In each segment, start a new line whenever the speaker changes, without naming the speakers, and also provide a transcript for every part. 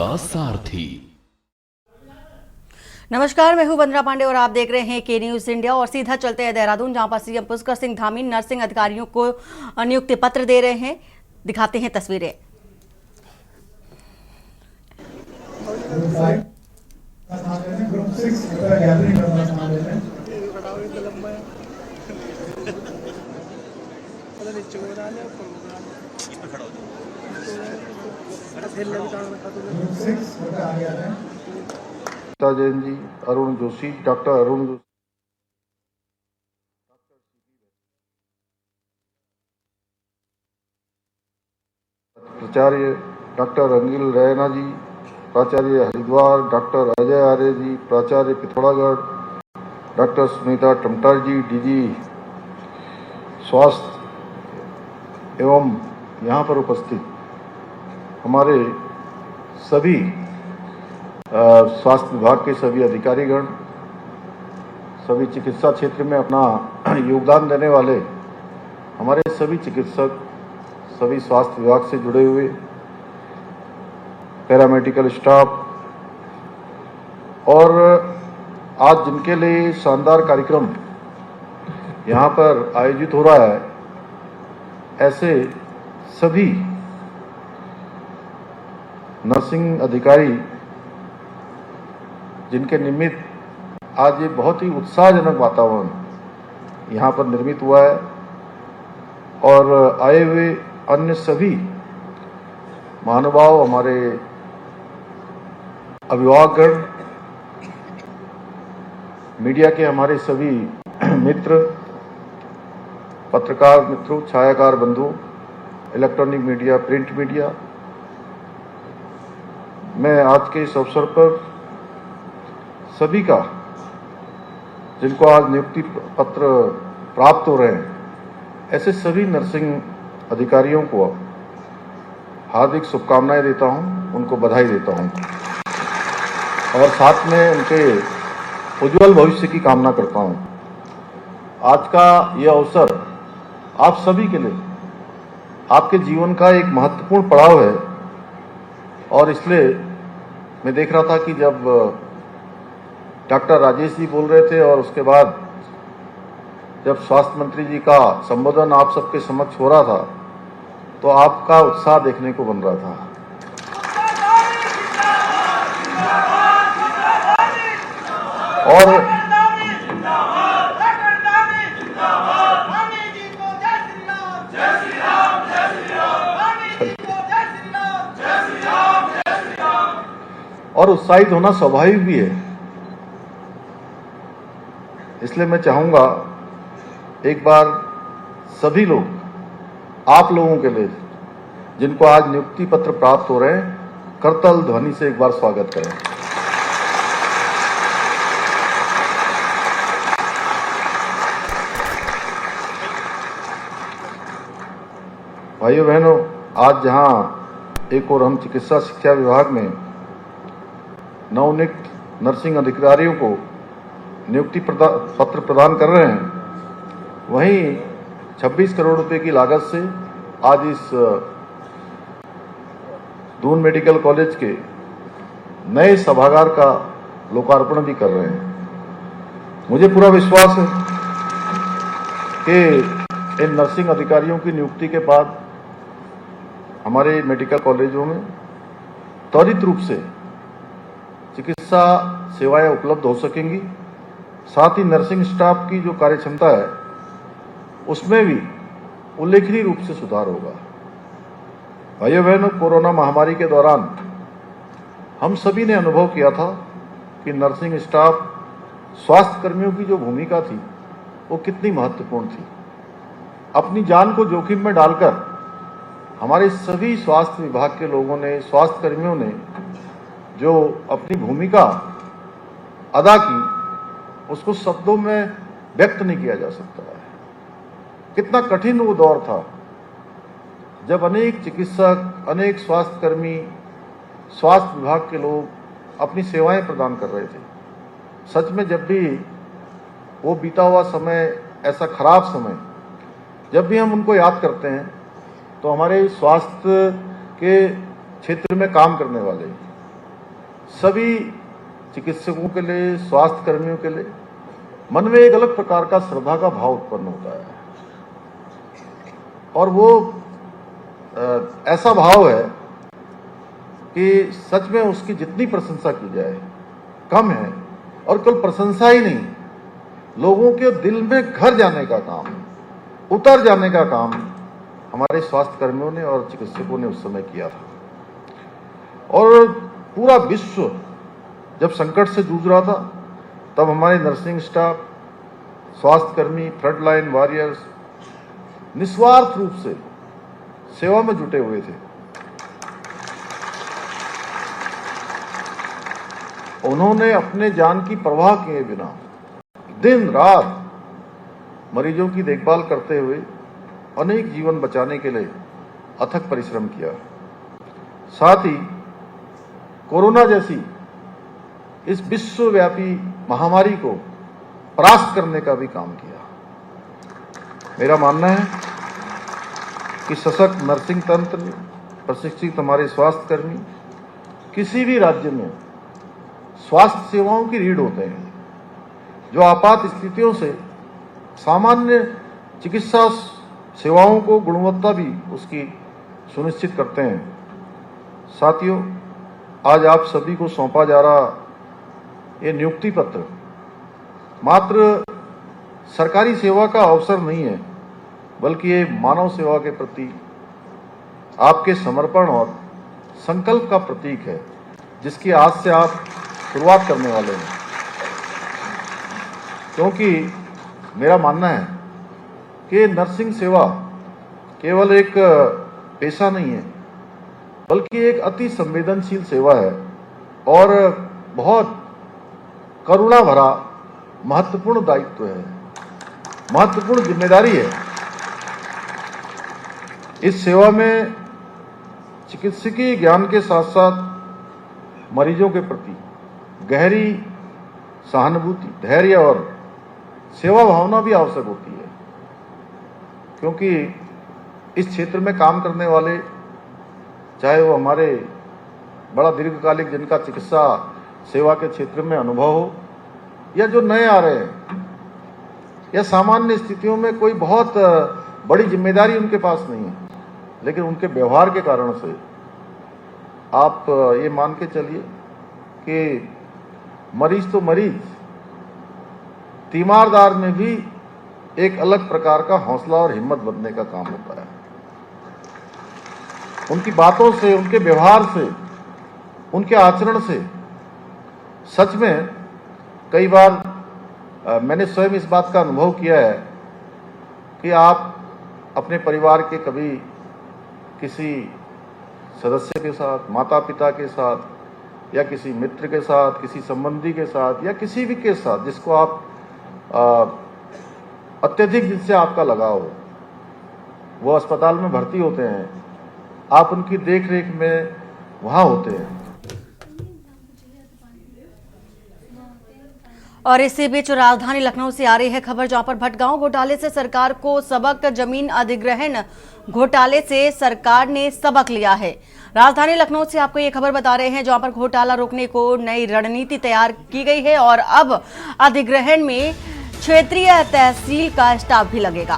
आपका सारथी।
नमस्कार, मैं हूं वंदना पांडे और आप देख रहे हैं के न्यूज इंडिया। और सीधा चलते हैं देहरादून, जहां पर सीएम पुष्कर सिंह धामी नर्सिंग अधिकारियों को नियुक्ति पत्र दे रहे हैं। दिखाते हैं तस्वीरें।
जैन जी, अरुण जोशी, डॉक्टर अरुण जोशी, प्राचार्य डॉक्टर अनिल रैना जी, प्राचार्य हरिद्वार डॉक्टर अजय आर्य जी, प्राचार्य पिथौरागढ़ डॉक्टर सुनीता टमटार जी, डीजी स्वास्थ्य एवं यहाँ पर उपस्थित हमारे सभी स्वास्थ्य विभाग के सभी अधिकारीगण, सभी चिकित्सा क्षेत्र में अपना योगदान देने वाले हमारे सभी चिकित्सक, सभी स्वास्थ्य विभाग से जुड़े हुए पैरामेडिकल स्टाफ, और आज जिनके लिए शानदार कार्यक्रम यहाँ पर आयोजित हो रहा है, ऐसे सभी नर्सिंग अधिकारी जिनके निमित्त आज ये बहुत ही उत्साहजनक वातावरण यहाँ पर निर्मित हुआ है, और आए हुए अन्य सभी महानुभाव, हमारे अभिभावकगण, मीडिया के हमारे सभी मित्र, पत्रकार मित्रों, छायाकार बंधु, इलेक्ट्रॉनिक मीडिया, प्रिंट मीडिया, मैं आज के इस अवसर पर सभी का, जिनको आज नियुक्ति पत्र प्राप्त हो रहे हैं, ऐसे सभी नर्सिंग अधिकारियों को हार्दिक शुभकामनाएं देता हूं, उनको बधाई देता हूं, और साथ में उनके उज्जवल भविष्य की कामना करता हूं। आज का यह अवसर आप सभी के लिए आपके जीवन का एक महत्वपूर्ण पड़ाव है, और इसलिए मैं देख रहा था कि जब डॉक्टर राजेश जी बोल रहे थे और उसके बाद जब स्वास्थ्य मंत्री जी का संबोधन आप सबके समक्ष हो रहा था, तो आपका उत्साह देखने को बन रहा था। और उत्साहित होना स्वाभाविक भी है। इसलिए मैं चाहूंगा एक बार सभी लोग, आप लोगों के लिए जिनको आज नियुक्ति पत्र प्राप्त हो रहे हैं, करताल ध्वनि से एक बार स्वागत करें। भाइयों बहनों, आज जहां एक और हम चिकित्सा शिक्षा विभाग में नवनियुक्त नर्सिंग अधिकारियों को नियुक्ति पत्र प्रदान कर रहे हैं, वहीं 26 करोड़ रुपए की लागत से आज इस दून मेडिकल कॉलेज के नए सभागार का लोकार्पण भी कर रहे हैं। मुझे पूरा विश्वास है कि इन नर्सिंग अधिकारियों की नियुक्ति के बाद हमारे मेडिकल कॉलेजों में त्वरित रूप से चिकित्सा सेवाएं उपलब्ध हो सकेंगी। साथ ही नर्सिंग स्टाफ की जो कार्य क्षमता है, उसमें भी उल्लेखनीय रूप से सुधार होगा। भाइयों बहनों, कोरोना महामारी के दौरान हम सभी ने अनुभव किया था कि नर्सिंग स्टाफ, स्वास्थ्य कर्मियों की जो भूमिका थी वो कितनी महत्वपूर्ण थी। अपनी जान को जोखिम में डालकर हमारे सभी स्वास्थ्य विभाग के लोगों ने, स्वास्थ्य कर्मियों ने जो अपनी भूमिका अदा की, उसको शब्दों में व्यक्त नहीं किया जा सकता है। कितना कठिन वो दौर था जब अनेक चिकित्सक, अनेक स्वास्थ्य कर्मी, स्वास्थ्य विभाग के लोग अपनी सेवाएं प्रदान कर रहे थे। सच में जब भी वो बीता हुआ समय, ऐसा खराब समय, जब भी हम उनको याद करते हैं, तो हमारे स्वास्थ्य के क्षेत्र में काम करने वाले, सभी चिकित्सकों के लिए, स्वास्थ्य कर्मियों के लिए मन में एक अलग प्रकार का श्रद्धा का भाव उत्पन्न होता है और वो ऐसा भाव है कि सच में उसकी जितनी प्रशंसा की जाए कम है। और केवल प्रशंसा ही नहीं, लोगों के दिल में घर जाने का काम, उतर जाने का काम हमारे स्वास्थ्य कर्मियों ने और चिकित्सकों ने उस समय किया था। और पूरा विश्व जब संकट से जूझ रहा था तब हमारे नर्सिंग स्टाफ, स्वास्थ्य कर्मी, फ्रंट लाइन वॉरियर्स निस्वार्थ रूप से सेवा में जुटे हुए थे। उन्होंने अपने जान की परवाह किए बिना दिन रात मरीजों की देखभाल करते हुए अनेक जीवन बचाने के लिए अथक परिश्रम किया। साथ ही कोरोना जैसी इस विश्वव्यापी महामारी को परास्त करने का भी काम किया। मेरा मानना है कि सशक्त नर्सिंग तंत्र, प्रशिक्षित हमारे स्वास्थ्य कर्मी किसी भी राज्य में स्वास्थ्य सेवाओं की रीढ़ होते हैं, जो आपात स्थितियों से सामान्य चिकित्सा सेवाओं को गुणवत्ता भी उसकी सुनिश्चित करते हैं। साथियों, आज आप सभी को सौंपा जा रहा ये नियुक्ति पत्र मात्र सरकारी सेवा का अवसर नहीं है, बल्कि ये मानव सेवा के प्रति आपके समर्पण और संकल्प का प्रतीक है, जिसकी आज से आप शुरुआत करने वाले हैं। क्योंकि मेरा मानना है कि नर्सिंग सेवा केवल एक पेशा नहीं है, बल्कि एक अति संवेदनशील सेवा है और बहुत करुणा भरा महत्वपूर्ण दायित्व है, महत्वपूर्ण जिम्मेदारी है। इस सेवा में चिकित्सकीय ज्ञान के साथ साथ मरीजों के प्रति गहरी सहानुभूति, धैर्य और सेवा भावना भी आवश्यक होती है, क्योंकि इस क्षेत्र में काम करने वाले, चाहे वो हमारे बड़ा दीर्घकालिक जिनका चिकित्सा सेवा के क्षेत्र में अनुभव हो, या जो नए आ रहे हैं, या सामान्य स्थितियों में कोई बहुत बड़ी जिम्मेदारी उनके पास नहीं है, लेकिन उनके व्यवहार के कारण से आप ये मान के चलिए कि मरीज तो मरीज, तीमारदार में भी एक अलग प्रकार का हौसला और हिम्मत बनने का काम होता है। उनकी बातों से, उनके व्यवहार से, उनके आचरण से सच में कई बार मैंने स्वयं इस बात का अनुभव किया है कि आप अपने परिवार के कभी किसी सदस्य के साथ, माता पिता के साथ, या किसी मित्र के साथ, किसी संबंधी के साथ, या किसी भी के साथ जिसको आप अत्यधिक जिससे आपका लगाव हो, वो अस्पताल में भर्ती होते हैं, आप उनकी देख रेख में वहाँ होते हैं।
और इसी बीच राजधानी लखनऊ से आ रही है खबर, जहां पर भटगांव घोटाले से सरकार को सबक, जमीन अधिग्रहण घोटाले से सरकार ने सबक लिया है। राजधानी लखनऊ से आपको ये खबर बता रहे हैं, जहां पर घोटाला रोकने को नई रणनीति तैयार की गई है और अब अधिग्रहण में क्षेत्रीय तहसील का स्टाफ भी लगेगा।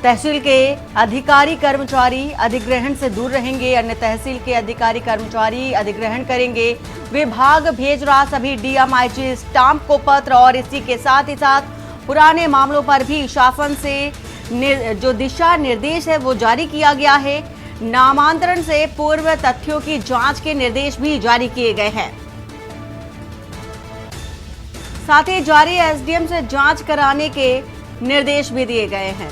तहसील के अधिकारी कर्मचारी अधिग्रहण से दूर रहेंगे, अन्य तहसील के अधिकारी कर्मचारी अधिग्रहण करेंगे। विभाग भेज रहा सभी डीएमआईजी स्टाम्प को पत्र, और इसी के साथ ही साथ पुराने मामलों पर भी शासन से जो दिशा निर्देश है वो जारी किया गया है। नामांतरण से पूर्व तथ्यों की जांच के निर्देश भी जारी किए गए हैं। साथ ही जारी एसडीएम से जांच कराने के निर्देश भी दिए गए हैं।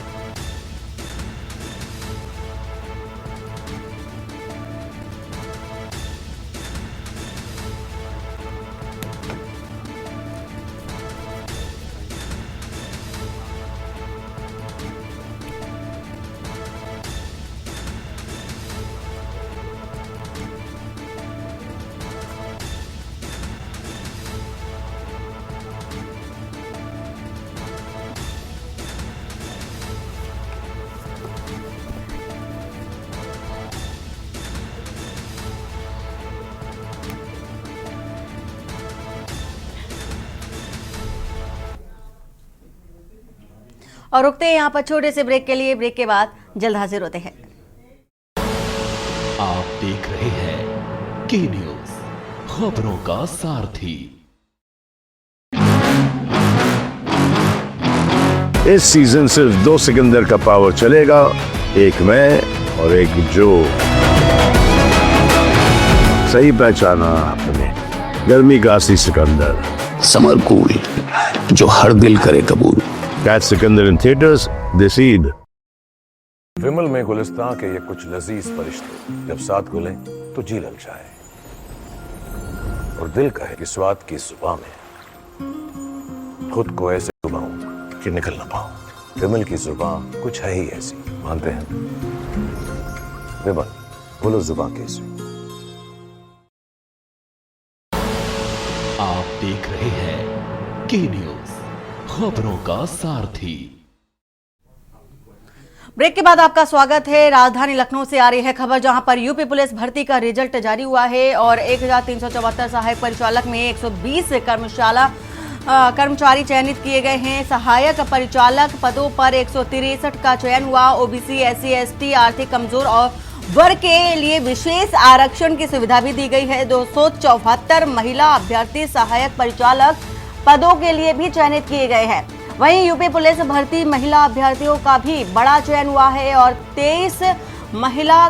और रुकते हैं यहाँ पर छोटे से ब्रेक के लिए। ब्रेक के बाद जल्द हाजिर होते हैं।
आप देख रहे हैं के न्यूज, खबरों का सारथी।
इस सीजन सिर्फ 2 सिकंदर का पावर चलेगा, एक मैं और एक जो। सही पहचाना आपने, गर्मी का असली सिकंदर,
समर कूल जो हर दिल करे कबूल।
Catch Sikandar in theatres this Eid.
Vimal में गुलिस्तां के ये कुछ लजीज फरिश्ते जब साथ घुले तो जी ललचाए और दिल कहे कि स्वाद की जुबां में खुद को ऐसे डुबाऊं कि निकल ना पाऊं। विमल की जुबां कुछ है ही ऐसी, मानते हैं? विमल, बोलो जुबां कैसी।
आप देख रहे हैं के न्यूज, खबरों का सारथी।
ब्रेक के बाद आपका स्वागत है। राजधानी लखनऊ से आ रही है खबर, जहां पर यूपी पुलिस भर्ती का रिजल्ट जारी हुआ है और 1374 सहायक परिचालक में 120 कर्मचारी चयनित किए गए हैं। सहायक परिचालक पदों पर 163 का चयन हुआ। ओबीसी, एससी, एसटी, आर्थिक कमजोर और वर्ग के लिए विशेष आरक्षण की सुविधा भी दी गई है। 274 महिला अभ्यर्थी सहायक परिचालक पदों के लिए भी चयनित किए गए हैं। वहीं यूपी पुलिस भर्ती महिला अभ्यर्थियों का भी बड़ा चयन हुआ है और 23 महिला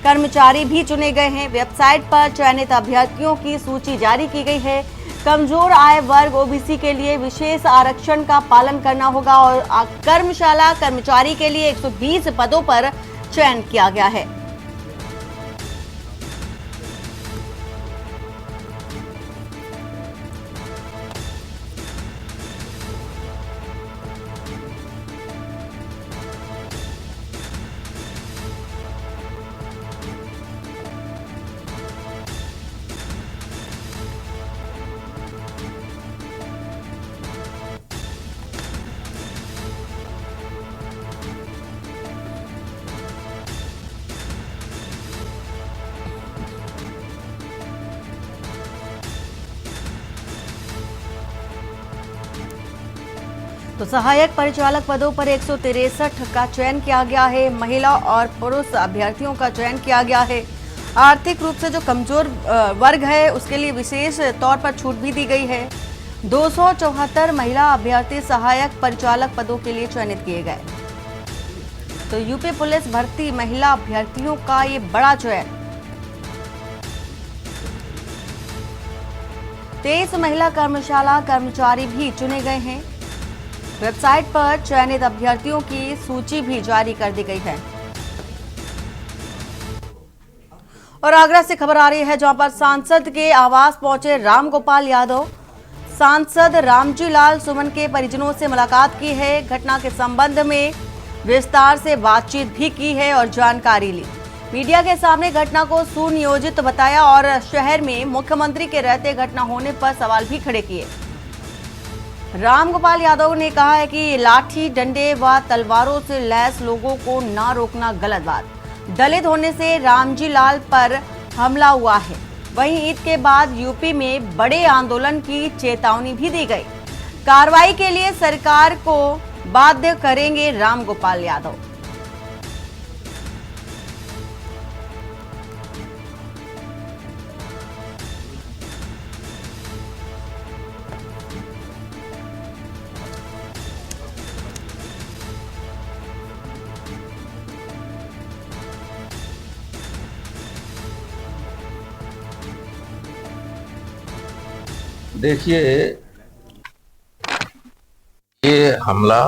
कर्मचारी भी चुने गए हैं। वेबसाइट पर चयनित अभ्यर्थियों की सूची जारी की गई है। कमजोर आय वर्ग ओबीसी के लिए विशेष आरक्षण का पालन करना होगा और कर्मचारी के लिए 120 पदों पर चयन किया गया है। तो सहायक परिचालक पदों पर 163 का चयन किया गया है। महिला और पुरुष अभ्यर्थियों का चयन किया गया है। आर्थिक रूप से जो कमजोर वर्ग है उसके लिए विशेष तौर पर छूट भी दी गई है। 274 महिला अभ्यर्थी सहायक परिचालक पदों के लिए चयनित किए गए। तो यूपी पुलिस भर्ती महिला अभ्यर्थियों का ये बड़ा चयन। 23 महिला कर्मचारी भी चुने गए हैं। वेबसाइट पर चयनित अभ्यर्थियों की सूची भी जारी कर दी गई है। और आगरा से खबर आ रही है, जहां पर सांसद के आवास पहुंचे रामगोपाल यादव। सांसद रामजी लाल सुमन के परिजनों से मुलाकात की है। घटना के संबंध में विस्तार से बातचीत भी की है और जानकारी ली। मीडिया के सामने घटना को सुनियोजित बताया और शहर में मुख्यमंत्री के रहते घटना होने पर सवाल भी खड़े किए। रामगोपाल यादव ने कहा है कि लाठी, डंडे व तलवारों से लैस लोगों को ना रोकना गलत बात। दलित होने से रामजी लाल पर हमला हुआ है। वहीं ईद के बाद यूपी में बड़े आंदोलन की चेतावनी भी दी गई। कार्रवाई के लिए सरकार को बाध्य करेंगे रामगोपाल यादव।
देखिए, ये हमला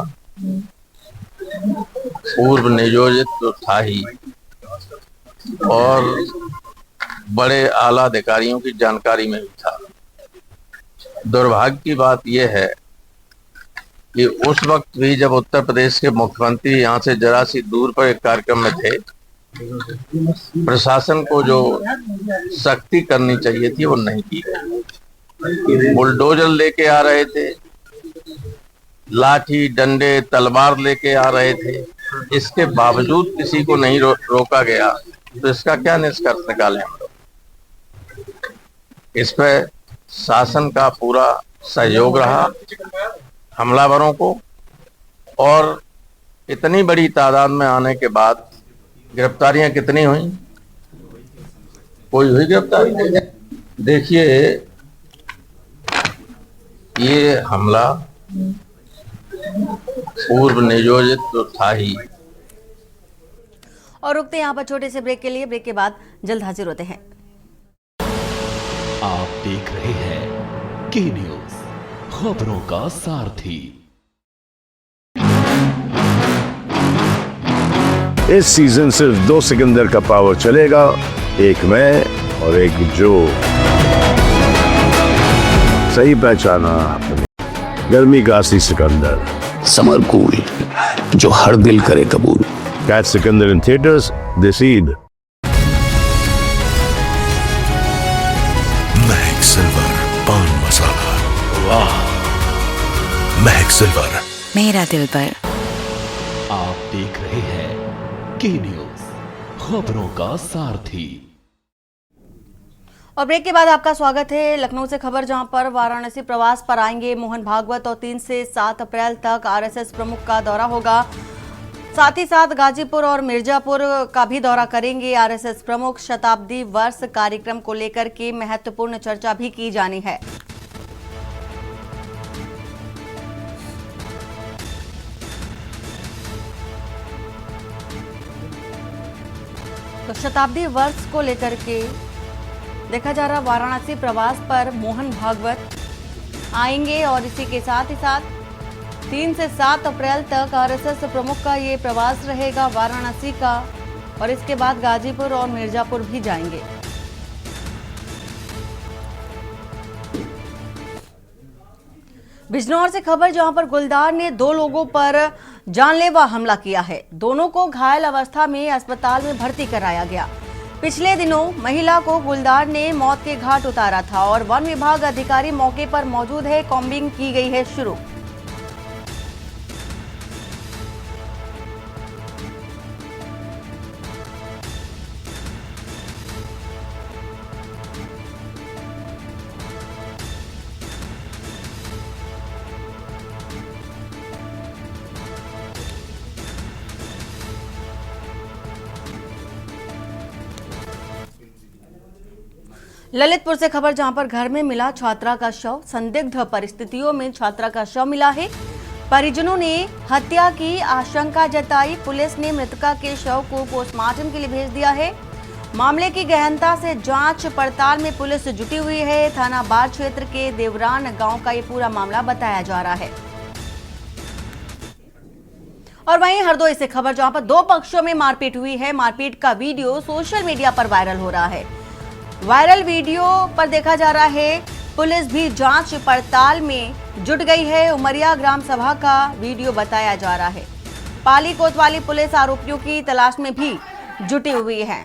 पूर्व नियोजित तो था ही और बड़े आला अधिकारियों की जानकारी में भी था। दुर्भाग्य की बात यह है कि उस वक्त भी जब उत्तर प्रदेश के मुख्यमंत्री यहाँ से जरा सी दूर पर एक कार्यक्रम में थे, प्रशासन को जो सख्ती करनी चाहिए थी वो नहीं की गई। बुलडोजर लेके आ रहे थे, लाठी, डंडे, तलवार लेके आ रहे थे, इसके बावजूद किसी को नहीं रोका गया। तो इसका क्या निष्कर्ष निकालें हम लोग? इस पे शासन का पूरा सहयोग रहा हमलावरों को, और इतनी बड़ी तादाद में आने के बाद गिरफ्तारियां कितनी हुई? कोई हुई गिरफ्तारी? देखिए, ये हमला पूर्व नियोजित तो था ही।
और रुकते हैं यहाँ पर छोटे से ब्रेक के लिए। ब्रेक के बाद जल्द हाजिर होते हैं।
आप देख रहे हैं के न्यूज, खबरों का सारथी।
इस सीजन सिर्फ 2 सिकंदर का पावर चलेगा, एक मैं और एक जो। सही पहचाना आपने, गर्मी का असली सिकंदर,
समर कूल जो हर दिल करे कबूल।
Catch Sikandar in theatres this Eid.
Mahak silver पान मसाला, वाह महक सिल्वर,
मेरा दिल पर।
आप देख रहे हैं के न्यूज, खबरों का सारथी।
और ब्रेक के बाद आपका स्वागत है। लखनऊ से खबर, जहां पर वाराणसी प्रवास पर आएंगे मोहन भागवत और 3 से 7 अप्रैल तक आरएसएस प्रमुख का दौरा होगा। साथ ही साथ गाजीपुर और मिर्जापुर का भी दौरा करेंगे आरएसएस प्रमुख। शताब्दी वर्ष कार्यक्रम को लेकर के महत्वपूर्ण चर्चा भी की जानी है। तो शताब्दी वर्ष को लेकर के देखा जा रहा वाराणसी प्रवास पर मोहन भागवत आएंगे और इसी के साथ ही साथ 3 से 7 अप्रैल तक आरएसएस प्रमुख का ये प्रवास रहेगा वाराणसी का, और इसके बाद गाजीपुर और मिर्जापुर भी जाएंगे। बिजनौर से खबर, जहां पर गुलदार ने 2 लोगों पर जानलेवा हमला किया है। दोनों को घायल अवस्था में अस्पताल में भर्ती कराया गया। पिछले दिनों महिला को गुलदार ने मौत के घाट उतारा था और वन विभाग अधिकारी मौके पर मौजूद है। कॉम्बिंग की गई है शुरू। ललितपुर से खबर, जहां पर घर में मिला छात्रा का शव। संदिग्ध परिस्थितियों में छात्रा का शव मिला है। परिजनों ने हत्या की आशंका जताई। पुलिस ने मृतका के शव को पोस्टमार्टम के लिए भेज दिया है। मामले की गहनता से जांच पड़ताल में पुलिस जुटी हुई है। थाना बार क्षेत्र के देवरान गांव का ये पूरा मामला बताया जा रहा है। और वहीं हरदोई से खबर, जहां पर 2 पक्षों में मारपीट हुई है। मारपीट का वीडियो सोशल मीडिया पर वायरल हो रहा है। वायरल वीडियो पर देखा जा रहा है पुलिस भी जांच पड़ताल में जुट गई है। उमरिया ग्राम सभा का वीडियो बताया जा रहा है। पाली कोतवाली पुलिस आरोपियों की तलाश में भी जुटी हुई है।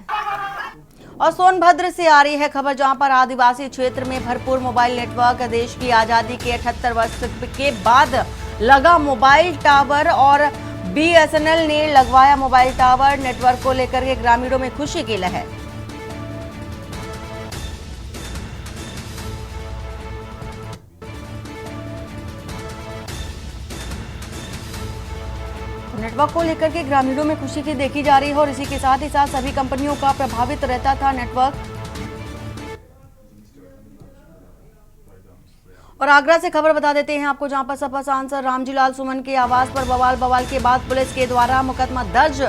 और सोनभद्र से आ रही है खबर, जहां पर आदिवासी क्षेत्र में भरपूर मोबाइल नेटवर्क। देश की आजादी के 78 वर्ष के बाद लगा मोबाइल टावर और बीएसएनएल ने लगवाया मोबाइल टावर। नेटवर्क को लेकर के ग्रामीणों में खुशी की लहर। नेटवर्क को लेकर के ग्रामीणों में खुशी की देखी जा रही है और इसी के साथ ही साथ सभी कंपनियों का प्रभावित रहता था नेटवर्क। और आगरा से खबर बता देते हैं आपको, जहां पर सपा सांसद रामजी लाल सुमन के आवास पर बवाल के बाद पुलिस के द्वारा मुकदमा दर्ज।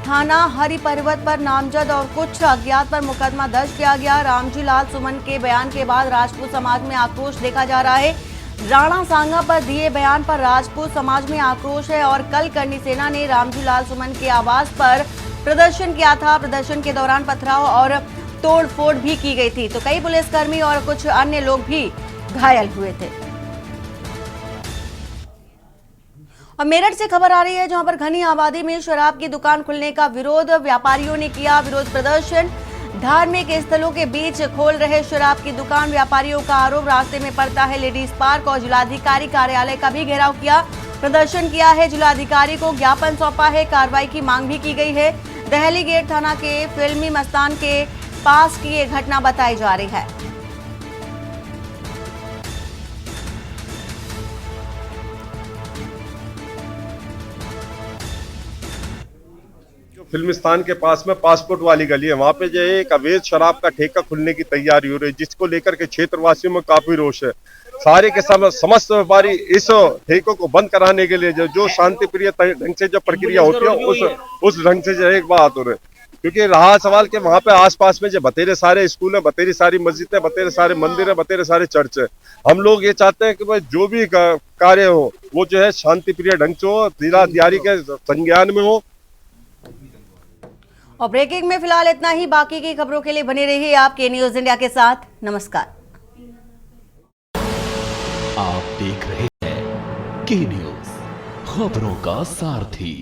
थाना हरि पर्वत पर नामजद और कुछ अज्ञात पर मुकदमा दर्ज किया गया। रामजी लाल सुमन के बयान के बाद राजपूत समाज में आक्रोश देखा जा रहा है। राणा सांगा पर दिए बयान पर राजपूत समाज में आक्रोश है और कल करनी सेना ने रामजी लाल सुमन के आवास पर प्रदर्शन किया था। प्रदर्शन के दौरान पथराव और तोड़फोड़ भी की गई थी, तो कई पुलिसकर्मी और कुछ अन्य लोग भी घायल हुए थे। और मेरठ से खबर आ रही है, जहां पर घनी आबादी में शराब की दुकान खुलने का विरोध। व्यापारियों ने किया विरोध प्रदर्शन। धार्मिक स्थलों के बीच खोल रहे शराब की दुकान। व्यापारियों का आरोप रास्ते में पड़ता है लेडीज पार्क और जिलाधिकारी कार्यालय का भी घेराव किया। प्रदर्शन किया है, जिलाधिकारी को ज्ञापन सौंपा है। कार्रवाई की मांग भी की गई है। दहली गेट थाना के फिल्मी मस्तान के पास की ये घटना बताई जा रही है।
फिल्मिस्तान के पास में पासपोर्ट वाली गली है, वहाँ पे जो है एक अवैध शराब का ठेका खुलने की तैयारी हो रही है, जिसको लेकर के क्षेत्रवासियों में काफी रोष है। सारे के समस्त व्यापारी इस ठेकों को बंद कराने के लिए जो शांति प्रिय ढंग से जो प्रक्रिया होती है उस ढंग से जो है एक बात हो रही है। क्योंकि रहा सवाल कि वहाँ पे आसपास में जो बतेरे सारे स्कूल है, बतेरी सारी मस्जिद है, बतेरे सारे मंदिर है, बतेरे सारे चर्च है। हम लोग ये चाहते हैं कि भाई जो भी कार्य हो वो जो है शांति प्रिय ढंग से हो, जिलाधिकारी के संज्ञान में हो।
और ब्रेकिंग में फिलहाल इतना ही। बाकी की खबरों के लिए बने रहिए आप के न्यूज इंडिया के साथ। नमस्कार।
आप देख रहे हैं के न्यूज, खबरों का सारथी।